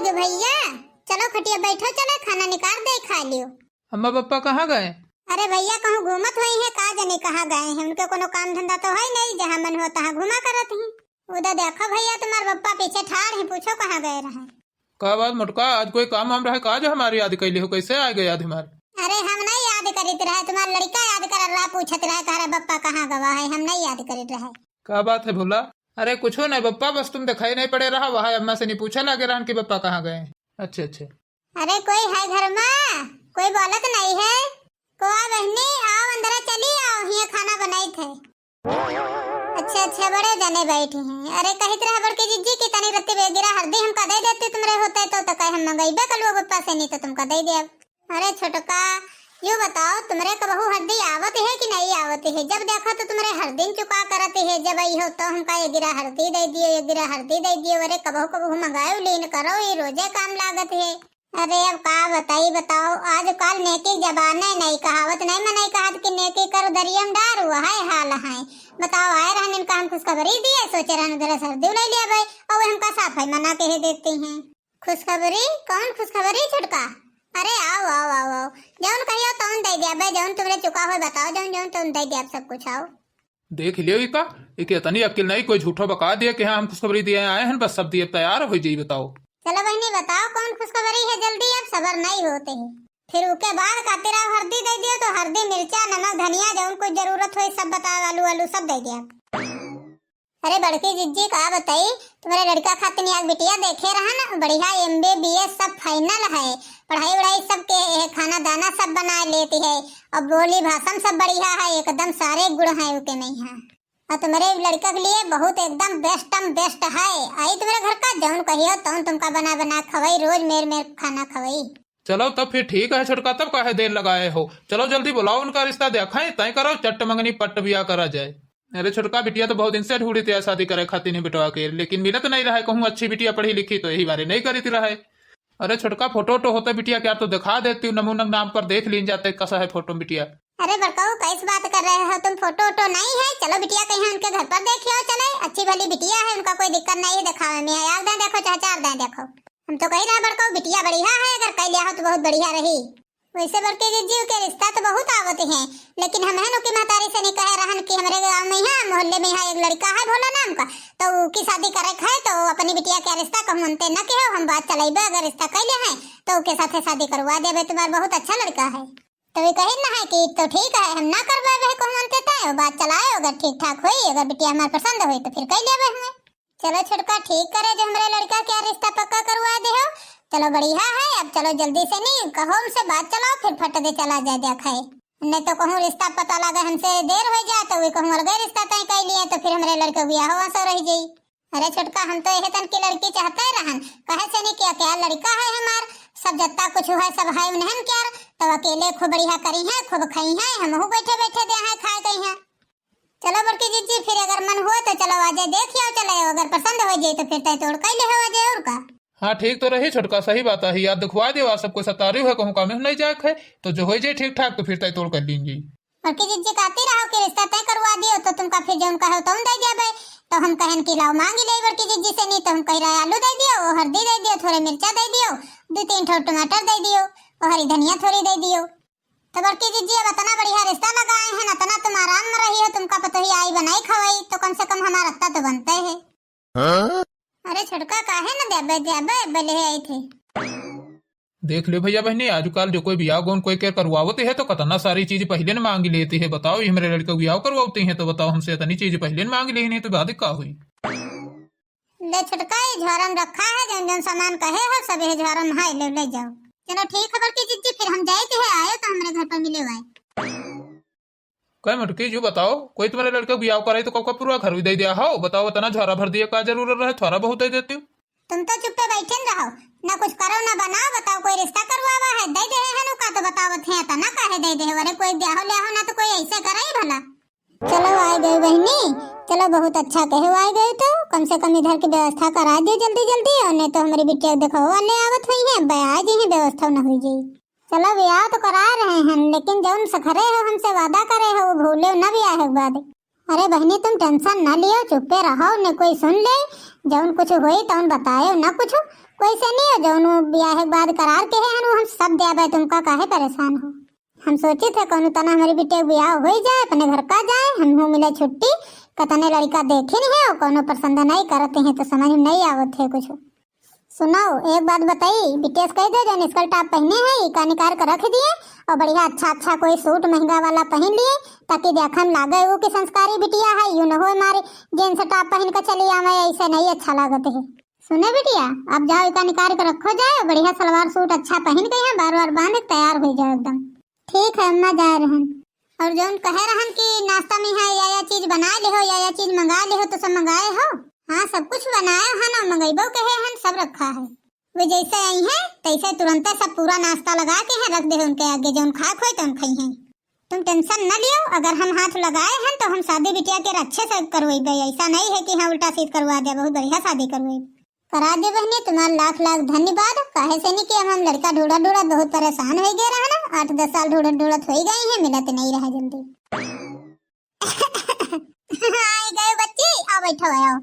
गए भैया, चलो खटिया बैठो, चलो खाना निकाल दे, खा लियो। अम्मा पापा कहाँ गए? अरे भैया कहूँ घूमत हुई है, का जाने कहाँ गए हैं। उनके कोनो काम धंधा तो है नहीं, जहाँ मन हो तहाँ घुमा करत ही। उधर देखो भैया, तुम्हारे पप्पा पीछे ठाड़ है, पूछो कहाँ गए रहे। का बात मोटका, आज कोई काम हम रहे का जो हमारी याद कैली हो? कैसे आ गए याद हमारे? अरे हम नहीं याद करित रहे, तुम्हारा लड़का याद कर रहा, पूछत रहे तारा बप्पा कहाँ गवा है, हम नहीं याद करित रहे। का बात है भोला? अरे कुछ नहीं बप्पा, बस तुम दिखाई नहीं पड़े रहा, वहाँ अम्मा से नहीं पूछा लगे रहन कि बप्पा कहाँ गए। अच्छे अच्छे। अरे कोई है घर में? कोई बोलत नहीं है? को बहनी आओ अंदर, चली आओ, यहाँ खाना बनाई थे। अच्छा अच्छा, बड़े जने बैठे हैं। अरे कहित रहे बड़की जीजी की तनी रत्ती बेगिरा हल्दी हमका दे देती, तुमरे होते तो कहे हम मंगाइबे कलुआ बप्पा से, नहीं तो तुमका दे दे। अरे छोटका यूँ बताओ, तुमरे कबहू हल्दी आवत है कि नहीं आवत है? जब देखो तो तुमरे हर दिन चुका करते है, जब आई हो तो हमका ये गिरा हल्दी दे दियो, ये गिरा हल्दी दे दियो। अरे कबहू कबहू मंगाओ लीन करो, ये रोजे काम लागत है। अरे अब का बताई, बताओ आज कल नेकी जबाने नहीं, कहावत नहीं मनाई, कहात कि नेकी कर दरियम डार, हुआ है हाल है। बताओ आए रहन इनका हम खुशखबरी दिए, सोचे रहन उधर सर्दी ले लिया भाई, और हमका साफ है मना के ही देती हैं। खुशखबरी? कौन खुशखबरी छुटका? अरे आओ आओ आओ आओ, जौन कहियो तौन दे दिया भाई, जौन तुमरे चुका हो बताओ, जौन जौन तुम दे दिया सब कुछ। आओ देख लियो इका, इतनी अकेल नहीं, कोई झूठा बका दिया कि हाँ हम खुशखबरी दिए आए हैं, बस सब दिए तैयार हो जाइए। बताओ चलो बहनी बताओ कौन खुशखबरी है, जल्दी, अब सबर नहीं होते हैं। फिर उसके बाद खातिर आप हल्दी दे दियो, तो हल्दी मिर्चा नमक धनिया जौन कुछ जरूरत हो सब बताओ, आलू आलू सब दे दिया। अरे बड़की जिज्जी का बताई, तुम्हारे लड़का खातिर आज बिटिया देखे रहा ना, बढ़िया MBBS सब फाइनल है, पढ़ाई वढ़ाई सब के खाना दाना सब बना लेती है, और बोली भाषण सब बढ़िया है, एकदम सारे गुण है उके में यहाँ। और तुम्हारे लड़का के लिए बहुत एकदम बेस्ट है। आई तुम्हारे घर का जौन कहियो तौन तुमका बना बना खवाई, रोज मेर खाना खवाई। चलो तब फिर ठीक है छोटका, तब काहे देर लगाए हो, चलो जल्दी बुलाओ, उनका रिश्ता देखाएं, तय करो चट्ट मंगनी पट्ट बिया करा जाए। अरे छोटका बिटिया तो बहुत दिन से ढूंढी थी शादी करे खाती नहीं बिटवा के, लेकिन मिलत नहीं रहा, कहूँ अच्छी बिटिया पढ़ी लिखी तो यही बारे नहीं करी थी रहा। अरे छोटका फोटो तो होता बिटिया क्या, तो दिखा देती हूँ, नमूना नाम पर देख लीन जाते कैसा है फोटो बिटिया। अरे बड़काऊ कैसे बात कर रहे हो तुम, फोटो वोटो नहीं है? चलो बिटिया कहीं उनके घर पर देखियो, चले अच्छी भली बिटिया है, उनका कोई दिक्कत नहीं है दिखावे में, यार दे देखो चाहे चार दे देखो। हम तो कही रहे बड़काऊ बिटिया बढ़िया है, अगर कह लिया हो तो बहुत बढ़िया रही। वैसे बड़के जीजी के रिश्ता तो बहुत आवत है, लेकिन हम है की महतारी से नहीं कहे रहन कि हमारे गाँव में यहाँ मोहल्ले में यहाँ एक लड़का है भोला नाम का, तो उसकी शादी करे है, तो अपनी बिटिया क्या रिश्ता कहूँ मनते न के हम बात चलाइबे, अगर रिश्ता कैले है तो उसके साथ शादी करवा देवे, तुम्हारा बहुत अच्छा लड़का है। तो वे कही ना है कि तो ठीक है हम ना करवाए कहूँ मनते थे, बात चलाए, अगर ठीक ठाक हुई, अगर बिटिया हमारे पसंद हुई तो फिर कह लेवे हमें। चलो छुटका ठीक करे, जो हमारे लड़का क्या रिश्ता पक्का करवा दे हो, चलो बढ़िया है। अब चलो जल्दी से नहीं कहो हमसे बात चलाओ, फिर फट दे चला जाए देखाए, नहीं तो कहूँ रिश्ता पता लगा हमसे देर हो जाए तो वे कहूँ अलग रिश्ता तय कर लिए, तो फिर हमारे लड़के ब्याह हुआ सो रह जाई। अरे छोटका हम तो यह तन की लड़की चाहते रहन, कहे से नहीं क्या लड़का है हमार, सब जत्ता कुछ है सब है उन्हें क्या, तो अकेले खूब बढ़िया करी है, खूब खाई है, हम बैठे बैठे दे हैं खाए गई हैं। चलो बड़की जीजी फिर अगर मन हुआ तो चलो आजे देखियो, चले अगर पसंद हो जाए तो फिर तय तोड़ कर ले हो जाए और का। हाँ ठीक तो रही छोटका, सही बात है, याद दिखवा दे, सबको सतारी है, कहूँ काम नहीं जाए है, तो जो हो जाए ठीक ठाक तो फिर तय तोड़ कर लीजिए। बड़की जीजी कहती रहो कि रिश्ता तय करवा दियो, तो तुमका फिर जो कहो तुम दे दिया, तो हम कहन कि लाओ मांगी ले बड़की जीजी से, नहीं तो हम कह रहे आलू दे दियो, हल्दी दे दियो, थोड़े मिर्चा दे दियो, 2-3 ठो टमाटर दे दियो, और हरी धनिया थोड़ी दे दियो। तो बड़की जीजी अब इतना बढ़िया रिश्ता लगाए हैं, इतना तुम आराम में रही हो, तुमका पता ही आई बनाई खवाई, तो कम से कम हमारा अत्ता तो बनता है। अरे छुटका काहे न देबे देबे बले आई थे। देख ले भैया बहनी, आजकल जो कोई ब्याह गोन कोई करवाते है तो कितना सारी चीज पहले न मांग लेती है। बताओ ये हमारे लड़के ब्याह करवाते हैं तो बताओ हमसे इतनी चीज पहले न मांग ली, नहीं तो बाद का हुई। ले छुटका ये झारम रखा है, जन जन सामान कहे हो सब ये झारम है, ले जाओ। चलो ठीक खबर की जिज्जी, फिर हम जाए थे आए तो हमारे घर पर मिले हुए। कई मटकी जो बताओ, कोई तुम्हारे लड़के ब्याह करे तो कब पूरा घर दे दिया हो, बताओ इतना झारा भर दिया का जरूरत रहे, थोड़ा बहुत दे देती हूँ। तुम तो चुप्पे बैठे रहो, ना कुछ करो ना बनाओ, बताओ कोई रिश्ता करवावा है दे दे है का, तो बताओ थे तना काहे दे दे, अरे कोई ब्याह ले हो ना तो कोई ऐसे करे ही भला। चलो आ गए बहनी, चलो बहुत अच्छा कहे आ गए, तो कम से कम इधर की व्यवस्था करा दियो जल्दी जल्दी, और नहीं तो हमारी बिटिया देखो वाले आवत हुई है, ब्याह जी व्यवस्था न हुई जी। चलो ब्याह तो करा रहे हैं, लेकिन जौन सखरे हो हमसे वादा करे हो वो भूले न ब्याह के बाद। अरे बहनी तुम टेंशन न लियो, चुप्पे रहो, न कोई सुन ले, जौन कुछ हुई तो बताए न कुछ, कोई से नहीं हो जो ब्याह के बाद करार के है हम सब दे आबे, तुमका काहे परेशान हो। हम सोचे थे कौन तना हमारी बेटे ब्याह हो जाए, अपने घर का जाए, हम हो मिले छुट्टी, कतने लड़का देखे नहीं है और कोनो पसंद नहीं करते हैं तो समझ में नहीं आवत है कुछ। सुनाओ एक बात बताई, बिटेस कह दो जो स्कर्ट टॉप पहने हैं का निकाल कर रख दिए और बढ़िया अच्छा कोई सूट महंगा वाला पहन लिए ताकि देखा में लागे वो की संस्कारी बिटिया है, यूं न हो हमारे जींस टॉप पहन कर चली आवे, ऐसे नहीं अच्छा लागत है। सुने बिटिया अब जाओ इका निकाल कर रखो जाए, बढ़िया सलवार सूट अच्छा पहन के हैं, बार बार बांध तैयार हो जाओ एकदम। ठीक है अम्मा जा रहन। और जो कहे रहन कि नाश्ता में है या चीज बना ले हो या चीज मंगा ले हो तो सब मंगाए हो? हाँ सब कुछ बनाया है ना, मंगेबो कहे हन सब रखा है। वे जैसे आई हैं तैसे तुरंत सब पूरा नाश्ता लगा के हैं रख दे उनके आगे, जो खा खोए तो खाई हैं। तुम टेंशन न लियो, अगर हम हाथ लगाए हैं तो हम शादी बिटिया के अच्छे से करवाई, ऐसा नहीं है कि हाँ उल्टा सीध करवा दे, बहुत बढ़िया शादी करवाई करा दे बहनी। तुम्हारा लाख लाख धन्यवाद। काहे से नहीं कि हम लड़का ढूंढा बहुत परेशान हो गए रहा ना, 8-10 साल ढूंढत हो गए हैं, मिलत नहीं रहा जल्दी। आई गए बच्ची, आओ बैठो आओ।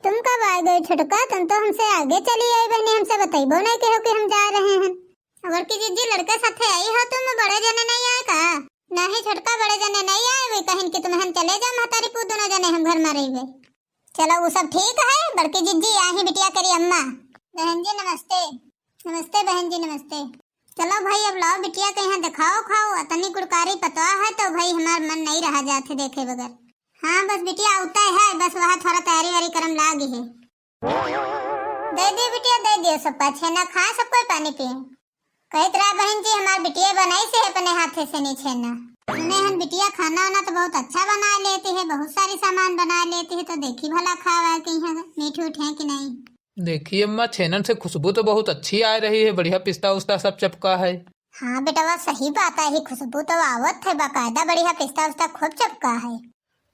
तुम कब आ गए छोटका? तुम तो हमसे आगे चली आई बहनी, हमसे बताइबो नहीं कहो कि हम जा रहे हैं। अगर की जिज्जी लड़के साथे आई हो, तुम बड़े जने नहीं आए का? नहीं छोटका बड़े जने नहीं आए, वे कहें कि तुम हम चले जाओ महतारी पू दोनों जने हम घर में रहिबे। चलो वो सब ठीक है, बड़की जिज्जी आही बिटिया करी अम्मा। बहन जी नमस्ते। नमस्ते बहन जी नमस्ते। चलो भाई अब लाओ बिटिया के यहाँ दिखाओ खाओ, अतनी गुड़कारी पतवा है तो भाई हमार मन नहीं रहा जाते देखे बगैर। हाँ बस बिटिया उतना है, बस वहाँ थोड़ा तैयारी वारी करम लागी है। दे दियो बिटिया दे दियो, सबका छेना खाए सबको पानी पिए। कहत रहा बहन जी हमार बिटिया बनाई से अपने हाथे से नहीं छेना। सुने हन बिटिया खाना वाना तो बहुत अच्छा बना लेती है, बहुत सारी सामान बना लेती है, तो देखी भला खावा कि यहाँ मीठ उठ है कि नहीं। देखिए अम्मा छेनन से खुशबू तो बहुत अच्छी आ रही है, बढ़िया पिस्ता उस्ता सब चपका है। हाँ बेटा सही बात है, खुशबू तो आवत है, बाकायदा बढ़िया पिस्ता उस्ता खूब चपका है।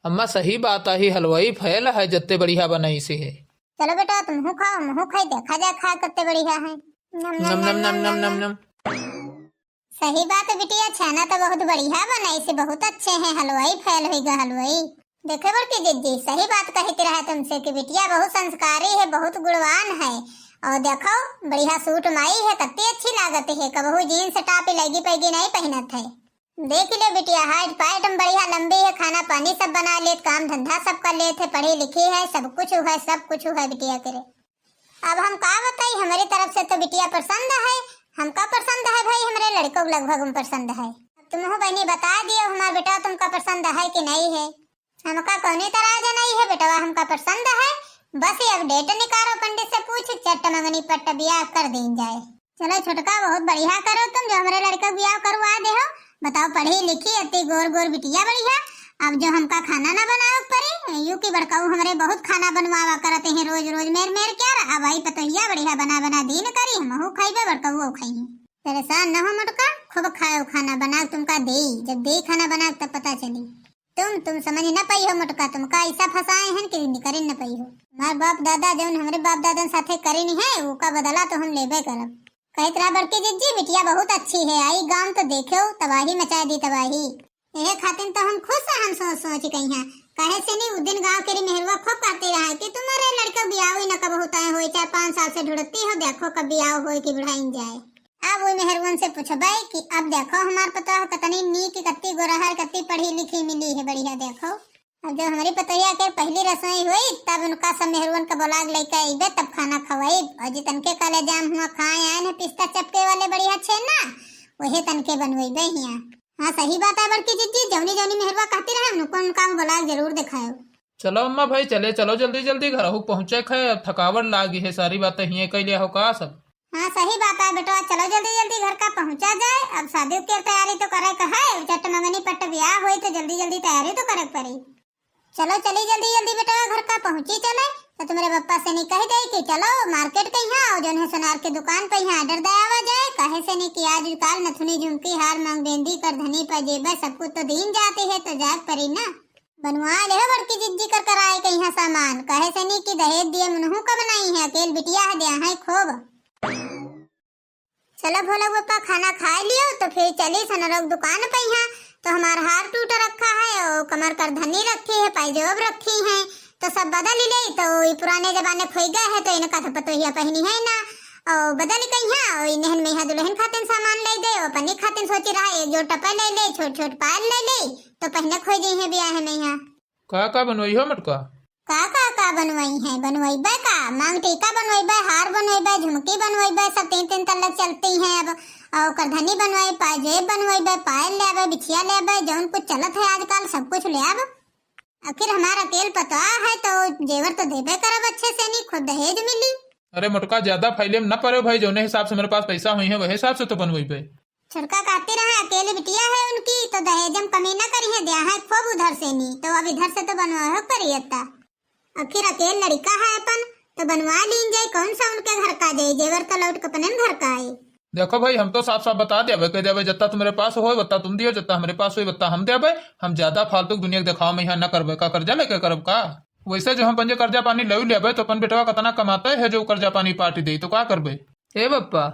अम्मा सही बात आई, हलवाई फैल है जत्ते बढ़िया बनाई से है। चलो बेटा तुम खाओ, मुँह खाई देखा जाए खा करते बढ़िया है। नम नम नम नम नम नम। सही बात है बिटिया, छेना तो बहुत बढ़िया बनाई से, बहुत अच्छे हैं, हलवाई फैल होगा हलवाई। देखे बड़की जिज्जी सही बात कहती रहा तुमसे कि बिटिया बहुत संस्कारी है, बहुत गुणवान है। और देखो बढ़िया सूट माई है, कितनी अच्छी लागत है, कबहू जीन्स टॉप लगी पैगी नहीं पहनत है। देख ले बिटिया हाइट पाइट बढ़िया लंबी है, खाना पानी सब बना ले, काम धंधा सब कर लेते, पढ़ी लिखी है, सब कुछ है बिटिया करे। अब हम का बताई, हमारी तरफ से तो बिटिया पसंद है, हमका पसंद है भाई, हमारे लड़कों को लगभग पसंद है। तुम हो बहनी बता दियो हमारा बेटा तुमका पसंद है कि नहीं है। हमका कौनी तरह नहीं है बेटा, हमका पसंद है, बस ये अब डेट निकालो, पंडित से पूछ चट्ट मंगनी पट्ट ब्याह कर दें जाए। चलो छोटका बहुत बढ़िया करो तुम, जो हमारे लड़का ब्याह करवा दे हो। बताओ पढ़ी लिखी अति गोर गोर बिटिया बढ़िया। अब जो हमका खाना ना बनाओ पड़े, यू की बड़काऊ हमारे बहुत खाना बनवावा करते हैं रोज रोज, मेर क्या रहा भाई पतोहिया बढ़िया बना दीन करी, हम खाइबे बड़काऊ खाई। परेशान न हो मोटका, खूब खाओ खाना बना तुमका दे, जब दे खाना बना तब पता चली। तुम समझ न पाई हो मोटका, तुमका ऐसा फंसाए हैं कि करी न पाई हो। हमारे बाप दादा जो हमारे बाप दादा साथे करी नहीं है, वो का बदला तो हम लेबे करब। कहत रहा बड़की जिज्जी बिटिया बहुत अच्छी है, आई गांव तो देखो तबाही मचा दी तबाही। यह खातिर तो हम खुश हैं, हम सोच कही हैं कहे से नहीं उस दिन गाँव के मेहरवा खूब करती रहा कि तुम्हारे लड़का ब्याह ही न कब होता है, हो 4-5 साल से ढूंढती हो, देखो कब ब्याह हो कि बुढ़ाई जाए। अब वो मेहरवन से पूछबे कि अब देखो हमार पता है कतनी नीक कत्ती गोरहर कत्ती पढ़ी लिखी मिली है बढ़िया। देखो अब जब हमारी पतोहिया के पहली रसोई हुई तब उनका सब मेहरवन का बोला लेकर आइबे, तब खाना खवाई। और जी तनके काले जाम हुआ खाए आए हैं पिस्ता चपके वाले बढ़िया छेना, वही तनके बनवेबे हिया। हाँ सही बात है बड़की जिज्जी, जौनी जौनी मेहरवा कहती रहे उनको उनका बोला जरूर दिखाओ। चलो अम्मा भाई चले चलो जल्दी जल्दी घर पहुँचे खे, अब थकावट लागी है, सारी बातें हिये कह लिया हो का सब। हाँ सही बात है बेटा, चलो जल्दी जल्दी घर का पहुँचा जाए। अब शादी की तैयारी तो करे का है, चट मंगनी पट्ट ब्याह हुई तो जल्दी जल्दी तैयारी तो करे पड़ी। चलो चली जल्दी जल्दी बेटा घर का पहुँची चले, तो तुम्हारे पप्पा से नहीं कह दे कि चलो मार्केट के यहाँ और जो है सोनार के दुकान पे यहाँ ऑर्डर दयावा जाए। कहे से नहीं कि आज काल नथुनी झुमकी हार मांग बेंदी कर धनी पजेबे सब कुछ तो दीन जाते है, तो जाग परी ना बनवा ले बड़की जिज्जी कर कराए के यहाँ सामान। कहे से नहीं कि दहेज दिए मुनहू का बनाई है, अकेल बिटिया है दिया है खूब। चलो भोला पप्पा खाना खा लियो तो फिर चली सनरोग दुकान पे यहाँ। तो हमारा हार टूट रखा है और कमर कर धनी रखी है, पायजेब रखी है, तो सब बदल ही ले, तो ये पुराने जमाने खोई गए है तो इनका तो पतोहिया पहनी है ना, और बदल गई है। और इन्हन में यहाँ दुल्हन खातिन सामान ले दे, और पन्नी खातिन सोची रहा एक जोड़ टप्पा ले ले, छोट छोट पायल ले ले, तो पहले खोई गई है ब्याह में यहाँ। का बनवाई हो मटका? का बनवाई है? बनवाई बे का मांग टीका बनवाई बे, हार बनवाई बे, झुमकी बनवाई बे, सब 3-3 तल्लक चलती हैं अब। और करधनी बनवाई, पाजेब बनवाई बे, पायल ले आवे, बिछिया ले आवे, जौन कुछ चलत है आजकल सब कुछ ले आवे। आखिर हमारा अकेल पता है तो जेवर तो देबे करब अच्छे से, नहीं खुद दहेज मिली। अरे मटका ज्यादा फाइले में न पड़े भाई, जौने हिसाब से मेरे पास पैसा हुई है वही हिसाब से तो बनवाई पे। छुड़का कहती रहे अकेले बिटिया है उनकी, तो दहेजम कमी न करी है, दिया है खूब उधर से नहीं, तो अब इधर से तो बनवा हो करियता। आखिर अकेले लड़का है अपन, तो बनवा लीन जाए, कौन सा उनके घर का जाए, जेवर तो लौट कपने घर का आए। देखो भाई हम तो साफ साफ बता दिया कह दिया जत्ता तुम्हारे पास हो बत्ता तुम दियो, जत्ता हमारे पास हो बत्ता हम दे। हम ज्यादा फालतू दुनिया के दिखाओ में यहाँ न करबे का, कर्जा लेके करब का। वैसे जो हम पंजे कर्जा पानी ले लेबे तो अपन बेटवा कितना कमाता है जो कर्जा पानी पार्टी दे, तो का करबे। ए बप्पा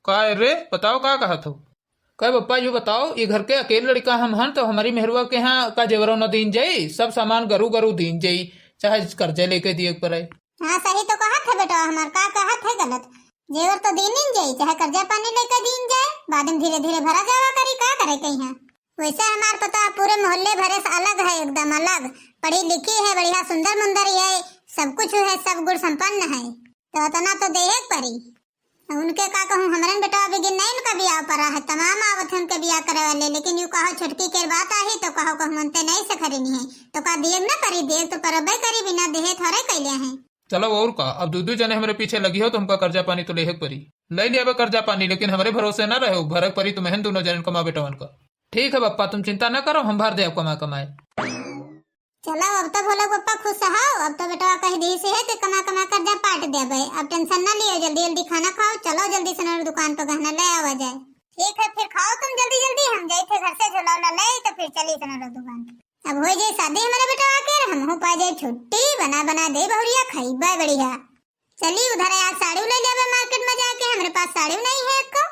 का रे बताओ का कहत हो? कह बप्पा यू बताओ, ये घर के अकेले लड़का हम हन तो हमारी मेहरुआ के यहाँ का जेवरों न दीन जाई, सब सामान गरू गरू दीन जाई, चाहे कर्जे लेके दिए पड़े। हाँ सही तो कहत है बेटा, हमार का कहत है गलत, जेवर तो दीन जाई, चाहे कर्जा पानी लेकर दीन जाए, बाद में धीरे धीरे भरा जावा करी, का करे कहीं। वैसे हमार पता पूरे मोहल्ले भरे से अलग है, एकदम अलग, पढ़ी लिखी है, बढ़िया सुंदर मुंदर है, सब कुछ है, सब गुण संपन्न है, तो इतना तो देहे परी। उनके का कहूँ हमरन बेटा अभी गिन नहीं उनका ब्याह पड़ा है, तमाम आवत है उनके ब्याह करे वाले, लेकिन यू कहो छोटकी के बात आई तो कहो कहूँ मनते नहीं से खरीनी है, तो का देव न करी, देव तो परबे करी, बिना देहे थोड़े कैले हैं। चलो और का, अब दो जने हमारे पीछे लगी हो तो हमका कर्जा पानी तो लेहे परी, ले लिया कर्जा पानी, लेकिन हमारे भरोसे न रहे, भरक परी तो महन दोनों जन कमा बेटवन का। ठीक है पप्पा तुम चिंता न करो, हम भर दे कमा कमाए। चलो अब तो भोला पप्पा खुश हो, अब तो बेटा कह दी से है कि कमा कमा कर जा पाट दे भाई, अब टेंशन ना लियो, जल्दी जल्दी खाना खाओ, चलो जल्दी से दुकान पर गहना ले आवा जाए। ठीक है फिर खाओ तुम जल्दी जल्दी, हम गए थे घर से झोला ले, तो फिर चली दुकान। अब हो जाए शादी हमारे बेटा आके, हम हो पा जाए छुट्टी, बना बना दे बहुरिया खाइबा बढ़िया। चली उधर आज साड़ी ले ले मार्केट में जाके, हमारे पास साड़ी नहीं है एक को।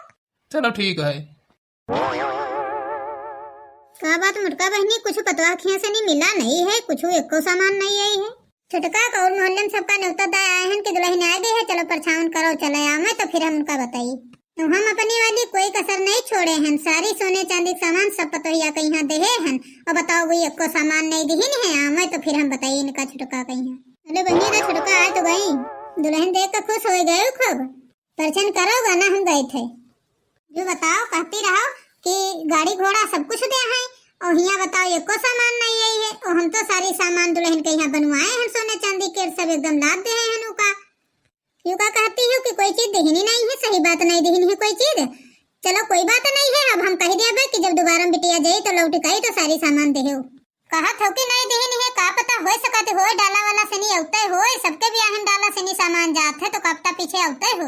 चलो ठीक है। का बात मुटका बहनी, कुछ पतवा खिया से नहीं मिला नहीं है, कुछ एक को सामान नहीं आई है। छुटका कौर मोहल्ले में सबका न्योता दाए आए हैं कि दुल्हन आ गई है, चलो परछावन करो चले आवे, तो फिर हम उनका बताइए। तो हम अपनी वाली कोई कसर नहीं छोड़े हैं, सारी सोने चांदी के सामान सब पतोहिया कहीं यहाँ देहे हैं, और बताओ वही एक को सामान नहीं दिहिन है आवे, तो फिर हम बताइए इनका छुटका कहीं है। अरे बहनी ना छुटका आए तो गई, दुल्हन देख कर खुश हो गए खूब, परछन करो गाना हम गए थे। जो बताओ कहती रहो कि गाड़ी घोड़ा सब कुछ दे है, और यहाँ बताओ एक को सामान नहीं आई है, और हम तो सारी सामान दुल्हन के यहाँ बनवाए हैं, सोने चांदी के सब एकदम लाद दे हैं उनका। क्यों का कहती हूँ कि कोई चीज दिहनी नहीं है, सही बात नहीं दिहनी है कोई चीज। चलो कोई बात नहीं है, अब हम कह दिया कि जब दोबारा बिटिया जाये तो लौट गई तो सारी सामान दे कहत हो कि नहीं दिहनी है, का पता हो सकते हो डाला वाला से नहीं औते हो, सबके भी आहन डाला से नहीं सामान जात है, तो कपटा पीछे औते हो।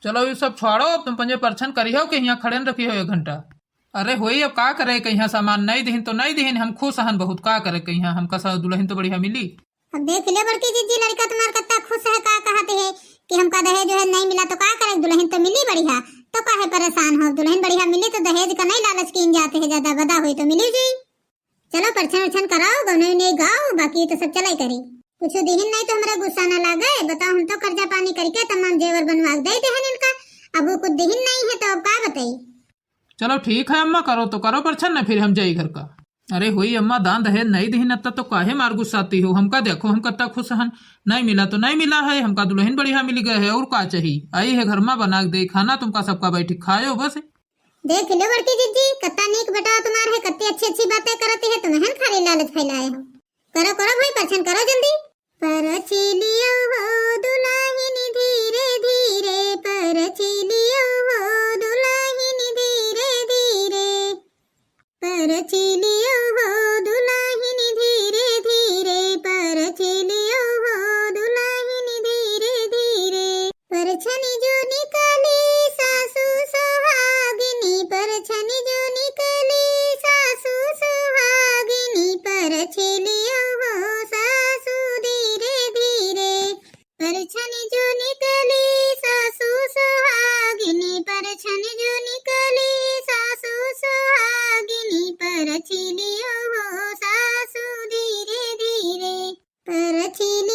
चलो ये सब छोड़ो, अब तुम पंजे परछन करी हो कि यहाँ खड़े रखी हो 1 घंटा। अरे होई अब का करे, कहीं सामान नहीं दिहिन तो नहीं दिहिन, हम खुश हन बहुत, का करे कहीं हमका सा दुल्हन तो बढ़िया मिली। अब देख ले बड़की जीजी लड़का तुम्हारा कितना खुश है, का कहते है कि हमका दहेज जो है नहीं मिला तो का करे, दुल्हन तो मिली बढ़िया, तो काहे परेशान हो, दुल्हन बढ़िया मिली तो दहेज का नहीं लालच कीन जाते है, ज्यादा बदा हुई तो मिली जी। चलो परछन उछन कराओ, गौने नहीं गाओ, बाकी तो सब चलाई करी, कुछ दिहिन नहीं तो हमारा गुस्सा न लागे। बताओ हम तो कर्जा पानी करके तमाम जेवर बनवा दे हैं इनका, अब वो कुछ दिहिन नहीं है तो अब का बताई। चलो ठीक है अम्मा, करो तो करो परछन न, फिर हम जाई घर का। अरे हुई अम्मा दान दहेज नहीं दिहिन तो काहे मार गुस्साती हो, हमका देखो हम कितना खुश हन, नहीं मिला तो नहीं मिला है, हमका दुल्हन बढ़िया मिल गए है, और का चाहिए, आई है घर में बना दे खाना, तुमका सबका बैठी खाओ बस। देख लो बड़की जीजी कत्ता नीक बेटा तुम्हारे है, कत्ती अच्छी अच्छी बातें करती है, तुम्हें खाली लालच फैलाए हो। करो करो भाई परछन करो जल्दी। परछिलियो हो दुल्हन धीरे धीरे, परछिलियो हो दुल्हन धीरे धीरे, परछिलियो हो दुल्हन धीरे धीरे, परछिलियो हो दुल्हन धीरे धीरे। परछनी जो निकली सासू सुहागिनी, परछनी जो निकली सासू सुहागिनी, परछिलियो हो सासू धीरे धीरे, परछनी जो निकली सासू सुहागिनी, परछनी जो निकली सासू सुहागिनी, परछिलियो हो सासू धीरे धीरे, परछिलियो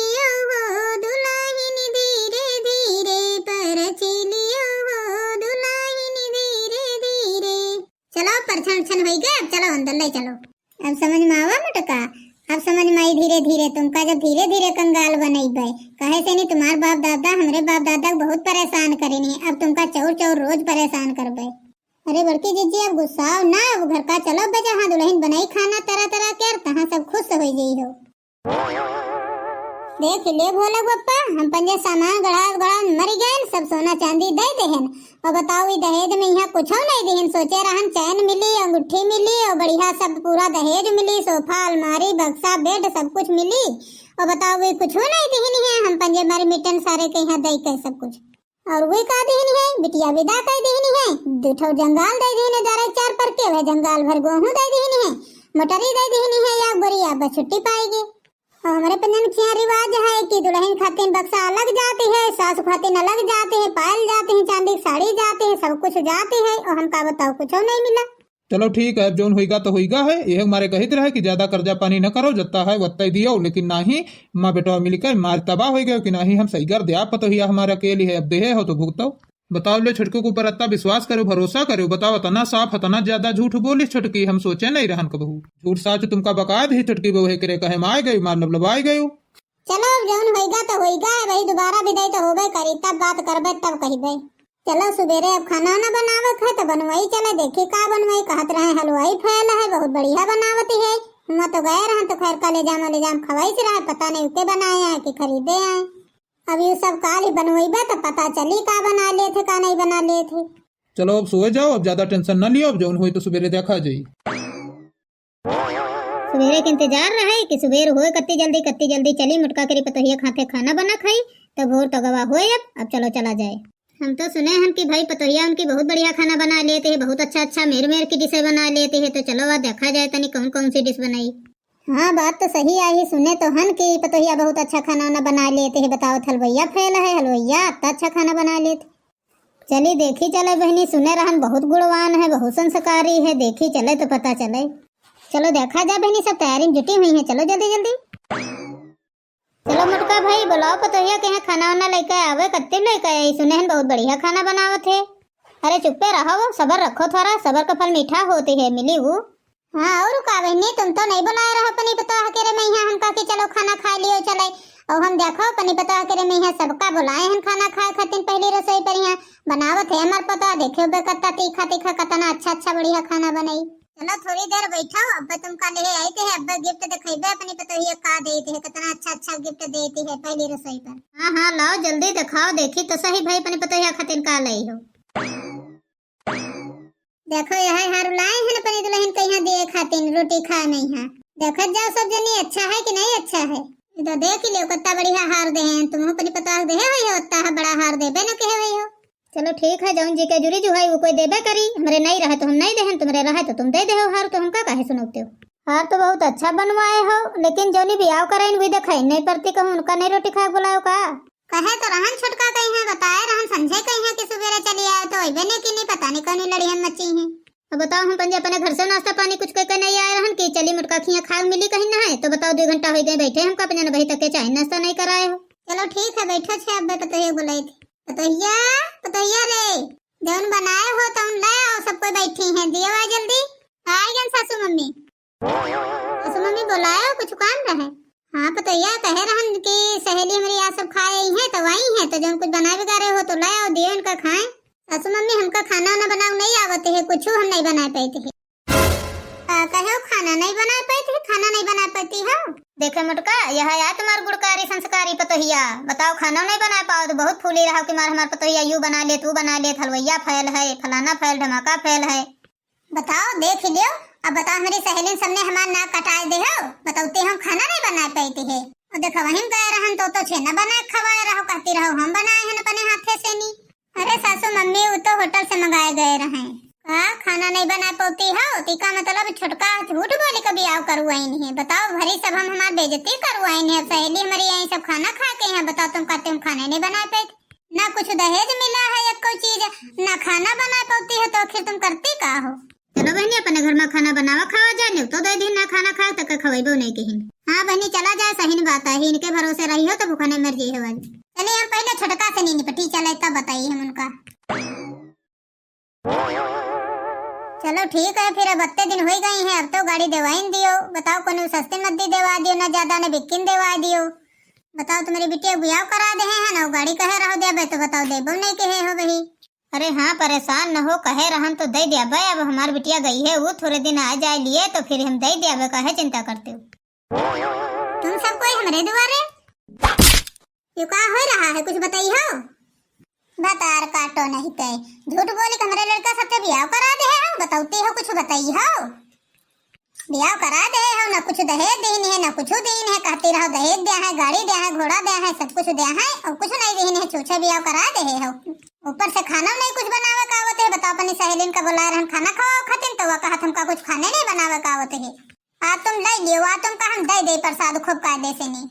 चले चलो। अब समझ में आवा मुटका, अब समझ में आई धीरे धीरे। तुमका जब धीरे धीरे कंगाल बनैबे, कहे से नहीं तुम्हार बाप दादा हमरे बाप दादा को बहुत परेशान करेनी, अब तुमका चौर चौर रोज परेशान करबे। अरे बड़की जीजी अब गुस्साओ ना, अब घर का चलो बे, जहाँ दुल्हन बनाई खाना तरह तरह के, तहाँ सब खुश हो गई हो। देख ले भोला बप्पा, हम पंजे सामान गड़ा गड़ा मर गए, सब सोना चांदी दे देहन, और बताओ ये दहेज में यहाँ कुछ नहीं देहन। सोचे रहन चैन मिली, अंगूठी मिली, और बढ़िया सब पूरा दहेज मिली, सोफा अलमारी बक्सा बेड सब कुछ मिली, और बताओ ये कुछ नहीं देहन है। हम पंजे मारे मिटन सारे के यहाँ दे के सब कुछ, और वही का देहन है, बिटिया विदा कर देहन है, दूठो जंगाल दे देहन है, दारा चार पर के वह जंगाल भर गेहूं दे देहन है, मटरी दे देहन है, या बोरिया बस छुट्टी पाएगी। और हमारे पंजन में क्या रिवाज है कि दुल्हन खातिर बक्सा अलग जाती है, सास खातिर अलग जाते हैं, पायल जाते हैं, चांदी की साड़ी जाते हैं, सब कुछ जाते हैं, और हम का बताओ कुछ नहीं मिला। चलो ठीक है, अब जोन होइगा तो होइगा है। यह हमारे कहित रहे कि ज्यादा कर्जा पानी न करो, जत्ता है वत्ता ही दियो, लेकिन ना ही माँ बेटा मिलकर मार तबाह हो गए कि ना ही हम सही कर दिया पतो ही हमारा अकेली है, अब देहे हो तो भुगतो। बताओ ले छुटके के ऊपर इतना विश्वास करो, भरोसा करो, बताओ इतना साफ इतना ज्यादा झूठ बोली छुटकी, हम सोचे नहीं रहन कबहू। झूठ साच तुमका बकाया भी छुटकी बहु करे कहे माए गई मार लबलबाई गई। चलो अब जौन होइगा तो होइगा, वही दोबारा विदाई तो होबे करी, तब बात करबे तब कहिबे। चलो सुबेरे अब खाना ना बनावत है तो बनवाई चले, देखी का बनवाई। कहत रहे हलवाई फैल है, बहुत बढ़िया बनावती है। हम तो गए रहे तो खैर का ले जाम खवाई से रहे, पता नहीं उके बनाए हैं कि खरीदे हैं। अब ये सब काल ही बनवाइबे तो पता चली का बना लिए थे का नहीं बना लिए थे। चलो अब सोए जाओ, अब ज्यादा टेंशन न लियो, अब जौन हुई तो सुबेरे देखा जाई। सुबेरे के इंतजार रहे कि सुबेर होए कत्ती जल्दी चली मुटका करी पतोहिया खाते खाना बना खाई, तो भोर तो गवा होए। अब चलो चला जाए। हम तो सुने हैं कि भाई पतोहिया उनकी बहुत बढ़िया खाना बना लेते हैं, बहुत अच्छा मेर की डिशें बना लेते हैं, तो चलो वह देखा जाए तनी कौन कौन सी डिश बनाई। हाँ बात तो सही आई, सुने तो हन कि पतोहिया बहुत अच्छा खाना बना लेते हैं। बताओ हलवैया फैल है, हलवैया इतना अच्छा खाना बना लेते। चली देखी चले बहनी, सुने रहन बहुत गुणवान है, बहुत संस्कारी है, देखी चले तो पता चले। चलो देखा जाए बहनी, सब तैयारी में जुटी हुई है, चलो जल्दी जल्दी। चलो मुटका भाई बुलाओ पतोहिया के यहाँ खाना वाना लेके आवे, कत्ते लेके आई, सुने हैं बहुत बढ़िया खाना बनावत है। अरे चुप्पे रहो, सबर रखो थोड़ा, सबर का फल मीठा होती है, मिली वो। हाँ और का बहनी, तुम तो नहीं बुलाए रहो पनी पता करे में यहाँ, हम कहा कि चलो खाना खा लियो चले। और हम देखो पनी पता करे में यहाँ सबका बुलाए हैं खाना खाए खातिर, पहली रसोई पर यहाँ बनावत है हमार पता। देखियो बे कत्ता तीखा तीखा कतना अच्छा बढ़िया खाना बनाई। चलो थोड़ी देर बैठो, अब तुम का ले आई थे, अब गिफ्ट दिखाइबे अपनी पतोहिया का देती है, कितना अच्छा गिफ्ट देती है पहली रसोई पर। हाँ हाँ लाओ जल्दी दिखाओ, देखी तो सही भाई अपनी पतोहिया खातिर का लाई हो। देखो यह हार लाए हैं अपनी दुल्हन के यहाँ दिए खातिर, रोटी खा नहीं है। देखो जाओ सब जनी अच्छा है कि नहीं अच्छा है, तो देख ही लो कितना बढ़िया हार दे हैं। तुम अपनी पता दे हुई हो, उतना बड़ा हार देबे न कहे हुई हो। चलो ठीक है, जौन जी के जुरी जो है वो कोई देबे करी, हमरे नहीं रहे तो हम नहीं देहन, तुमरे रहे तो तुम दे दे हो हार, तो हम का काहे सुनोते हो। हार तो बहुत अच्छा बनवाए हो, लेकिन जौनी बियाह करे भी दिखाई नहीं पड़ती, कहूँ उनका नहीं रोटी खा बुलाओ का। कहे तो रहन छुटका कहीं है, बताए रहन समझे कहीं है कि सुबेरे चली आए, तो अबे ने कि नहीं पता नहीं कौन लड़ी हम मची है। अब बताओ हम पंजे अपने घर से नाश्ता पानी कुछ कह नहीं आए रहन कि चली मुटका खिया खा मिली कहीं ना है, तो बताओ 2 घंटा हो गए बैठे हमका पंजे भाई तक के चाय नाश्ता नहीं कराए हो। चलो ठीक है बैठो छे, अब पतोहिया बुलाई थी। पतोहिया रे जौन बनाए हो तुम ले आओ, सब कोई बैठी हैं, दियो आ जल्दी। आए गन सासू मम्मी बुलाए कुछ काम रहे। हाँ पतोहिया कहे रहन कि सहेली हमारी आज सब खाए हैं तो वही है, तो जौन कुछ बना बिगाड़े हो तो लाओ दियो इनका खाएं। सासू मम्मी हमका खाना ना बनाओ नहीं आवते है, कुछ हम नहीं बना पाते है। कहो खाना नहीं बना पाती है, खाना नहीं बना पाती हो। देखे मुटका यह आया तुम्हार गुड़कारी संस्कारी पतोहिया, बताओ खाना नहीं बना पाओ तो बहुत फूली रहो कि मार हमार पतोहिया यू बना ले तू बना ले, हलवैया फैल है, फलाना फैल धमाका फैल है। बताओ देख लियो, अब बताओ हमारी सहेली सबने हमार नाक कटाए दे हो, बताओते हम खाना नहीं बना पाते है। और देखो वहीं गए रहन तो छेना बना खवाए रहो, कहती रहो हम बनाए हैं अपने हाथे से नहीं। अरे सासू मम्मी वो तो होटल से मंगाए गए रहे। खाना नहीं बना पाती हो, टीका मतलब छुटका झूठ बोली कभी आओ करवाई नहीं है। बताओ भरी सब हम हमार बेइज्जती करवाई नहीं है, सहेली हमारी यही सब खाना खा के हैं, बताओ तुम कहते हम खाने नहीं बना पाते, ना कुछ दहेज मिला है या कोई चीज, ना खाना बना पाती है, तो आखिर तुम करती का हो। चलो बहनी अपने घर में खाना बनावा खावा जाए, तो दे दिन ना खाना खाए तक खवाइबो नहीं कहीं। हाँ बहनी चला जाए, सही बात है, इनके भरोसे रही हो तो भूखा नहीं मर जी है। चलिए हम पहले छुटका से नहीं निपटी, चले तब बताइए हम उनका। चलो ठीक है फिर, अब अत्ते दिन हो गई हैं, अब तो गाड़ी देवाइन दियो। बताओ कोनो सस्ती मद्दी देवा दियो, ना ज्यादा ना बिक्किन देवा दियो। बताओ तुम्हारी बिटिया बुआव करा दे है ना, गाड़ी कहे रहो दे तो बताओ देबो नहीं कहे हो वही। अरे हाँ परेशान न हो, कहे रहन तो दे दिया भाई। अब हमारी बिटिया गई है वो थोड़े दिन आ जाए लिए तो फिर हम दे दिया भाई, कहे चिंता करते हो तुम सब कोई हमारे दुआरे। ये क्या हो रहा है, कुछ बताई हो? बतार काटो नहीं कहे, झूठ बोली कि हमारे लड़का सबसे ब्याह करा दे हो। बताती हो कुछ बताई हो? ब्याह करा दे हो, ना कुछ दहेज दीन है ना कुछ दीन है। कहती रहो दहेज दिया है, गाड़ी दिया है, घोड़ा दिया है, सब कुछ दिया है और कुछ नहीं दीन है। छूछे ब्याह करा दे हो, ऊपर से खाना नहीं कुछ बनावे का आवत है। बताओ अपनी सहेलीन का बुला रहन खाना खाओ खातिन तो वह कहा हमका कुछ खाने नहीं बनावे का आवत है। आ तुम ले लियो, आ तुम का हम दे प्रसाद खूब कायदे से नहीं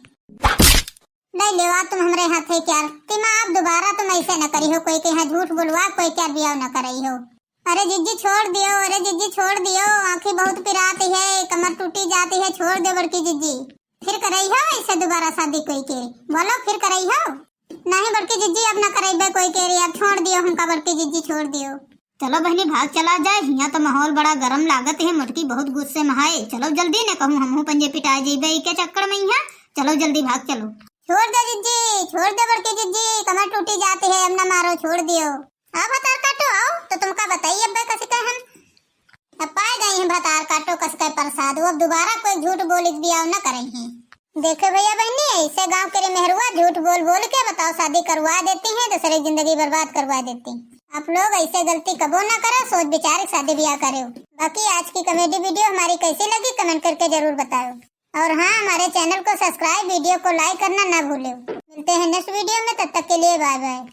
ले लियो। आ तुम हमारे हाथ है क्या तिमा, आप दोबारा तुम ऐसे न करी हो, कोई के यहाँ झूठ बोलवा कोई क्या ब्याह न करई हो। अरे जिज्जी छोड़ दियो, अरे जिज्जी छोड़ दियो, आँखें बहुत पिराती है, कमर टूटी जाती है, छोड़ दे बड़की जिज्जी। फिर करई हो ऐसे दोबारा शादी कोई के, बोलो फिर करई हो? नहीं बड़की जिज्जी अब न करेबे कोई के रही, अब छोड़ दियो हमका बड़की जिज्जी छोड़ दियो। चलो बहनी भाग चला जाए, यहाँ तो माहौल बड़ा गर्म लागत है, मोटकी बहुत गुस्से में है। चलो जल्दी न कहूँ हमहू पंजे पिटा जेबे के चक्कर में यहाँ, चलो जल्दी भाग चलो। छोड़ दे जिज्जी, छोड़ दे बड़की जिज्जी, कमर टूटी जाती है, अब न मारो, छोड़ दियो। अब भतार काटो आओ तो तुमका बताइए अब कैसे कहे हम अब पाए गए हैं भतार काटो कस के प्रसाद, वो अब दोबारा कोई झूठ बोल ब्याह न करे हैं। देखे भैया बहनी ऐसे गांव के मेहरुआ झूठ बोल बोल के बताओ शादी करवा देती हैं, दूसरी जिंदगी बर्बाद करवा देती। आप लोग ऐसे गलती कबो ना करो, सोच विचार शादी ब्याह करो। बाकी आज की कॉमेडी वीडियो हमारी कैसी लगी कमेंट करके जरूर बताओ, और हाँ हमारे चैनल को सब्सक्राइब, वीडियो को लाइक करना ना भूलो। मिलते हैं नेक्स्ट वीडियो में, तब तक के लिए बाय बाय।